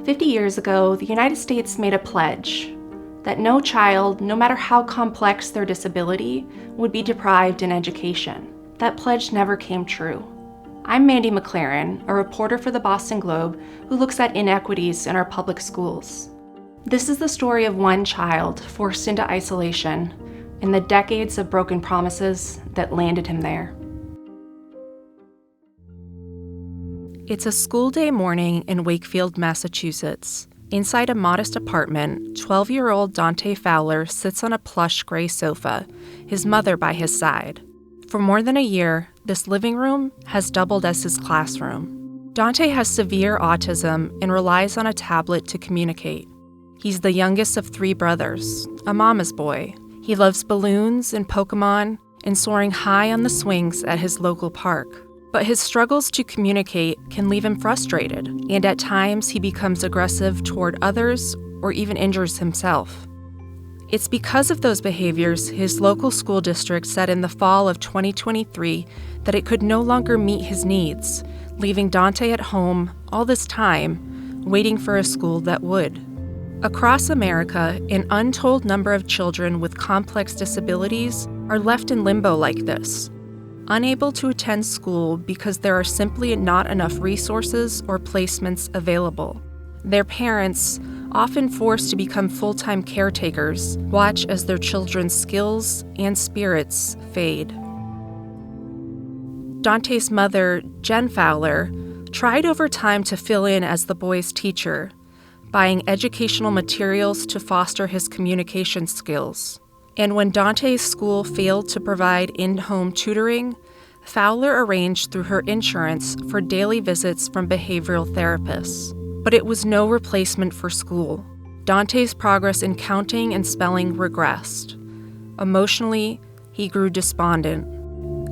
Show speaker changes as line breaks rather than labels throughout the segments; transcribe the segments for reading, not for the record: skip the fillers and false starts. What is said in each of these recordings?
50 years ago, the United States made a pledge that no child, no matter how complex their disability, would be deprived in education. That pledge never came true. I'm Mandy McLaren, a reporter for the Boston Globe who looks at inequities in our public schools. This is the story of one child forced into isolation and the decades of broken promises that landed him there. It's a school day morning in Wakefield, Massachusetts. Inside a modest apartment, 12-year-old Dante Fowler sits on a plush gray sofa, his mother by his side. For more than a year, this living room has doubled as his classroom. Dante has severe autism and relies on a tablet to communicate. He's the youngest of 3 brothers, a mama's boy. He loves balloons and Pokemon and soaring high on the swings at his local park. But his struggles to communicate can leave him frustrated, and at times he becomes aggressive toward others or even injures himself. It's because of those behaviors his local school district said in the fall of 2023 that it could no longer meet his needs, leaving Dante at home all this time, waiting for a school that would. Across America, an untold number of children with complex disabilities are left in limbo like this, unable to attend school because there are simply not enough resources or placements available. Their parents, often forced to become full-time caretakers, watch as their children's skills and spirits fade. Dante's mother, Jen Fowler, tried over time to fill in as the boy's teacher, buying educational materials to foster his communication skills. And when Dante's school failed to provide in-home tutoring, Fowler arranged through her insurance for daily visits from behavioral therapists. But it was no replacement for school. Dante's progress in counting and spelling regressed. Emotionally, he grew despondent.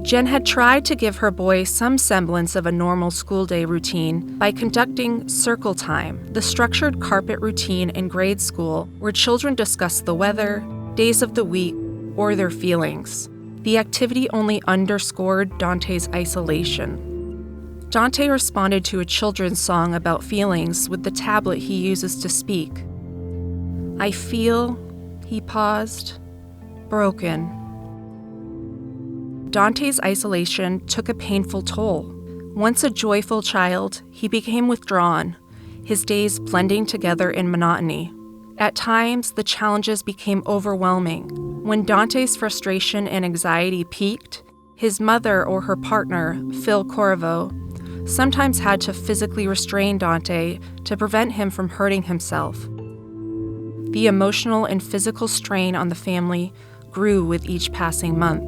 Jen had tried to give her boy some semblance of a normal school day routine by conducting circle time, the structured carpet routine in grade school where children discuss the weather, days of the week, or their feelings. The activity only underscored Dante's isolation. Dante responded to a children's song about feelings with the tablet he uses to speak. I feel, he paused, broken. Dante's isolation took a painful toll. Once a joyful child, he became withdrawn, his days blending together in monotony. At times, the challenges became overwhelming. When Dante's frustration and anxiety peaked, his mother or her partner, Phil Corriveau, sometimes had to physically restrain Dante to prevent him from hurting himself. The emotional and physical strain on the family grew with each passing month.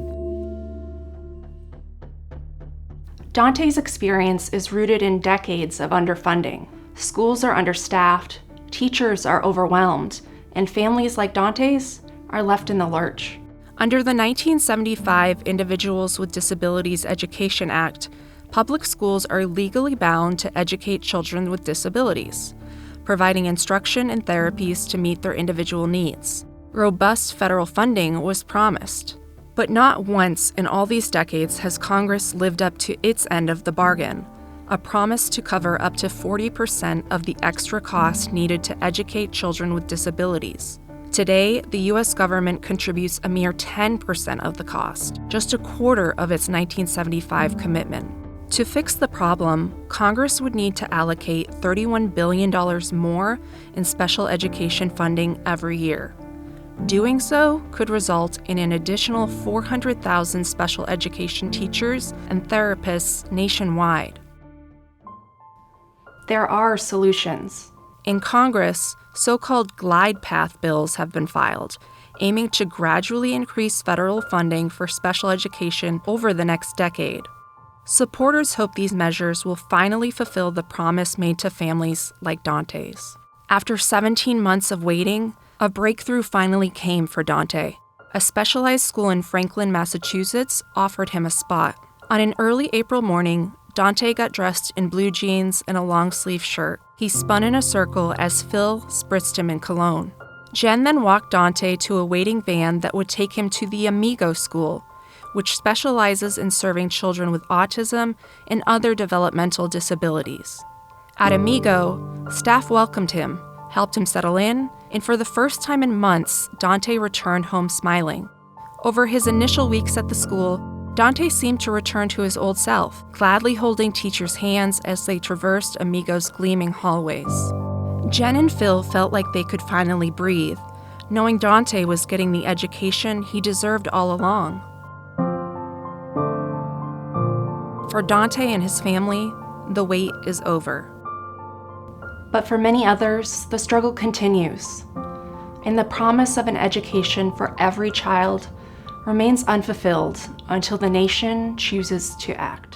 Dante's experience is rooted in decades of underfunding. Schools are understaffed, teachers are overwhelmed, and families like Dante's are left in the lurch. Under the 1975 Individuals with Disabilities Education Act, public schools are legally bound to educate children with disabilities, providing instruction and therapies to meet their individual needs. Robust federal funding was promised, but not once in all these decades has Congress lived up to its end of the bargain, a promise to cover up to 40% of the extra cost needed to educate children with disabilities. Today, the U.S. government contributes a mere 10% of the cost, just a quarter of its 1975 commitment. To fix the problem, Congress would need to allocate $31 billion more in special education funding every year. Doing so could result in an additional 400,000 special education teachers and therapists nationwide. There are solutions. In Congress, so-called glide path bills have been filed, aiming to gradually increase federal funding for special education over the next decade. Supporters hope these measures will finally fulfill the promise made to families like Dante's. After 17 months of waiting, a breakthrough finally came for Dante. A specialized school in Franklin, Massachusetts offered him a spot. On an early April morning, Dante got dressed in blue jeans and a long-sleeve shirt. He spun in a circle as Phil spritzed him in cologne. Jen then walked Dante to a waiting van that would take him to the Amigo School, which specializes in serving children with autism and other developmental disabilities. At Amigo, Staff welcomed him, helped him settle in, and for the first time in months, Dante returned home smiling. Over his initial weeks at the school, Dante seemed to return to his old self, gladly holding teachers' hands as they traversed Amigo's gleaming hallways. Jen and Phil felt like they could finally breathe, knowing Dante was getting the education he deserved all along. For Dante and his family, the wait is over. But for many others, the struggle continues, and the promise of an education for every child remains unfulfilled until the nation chooses to act.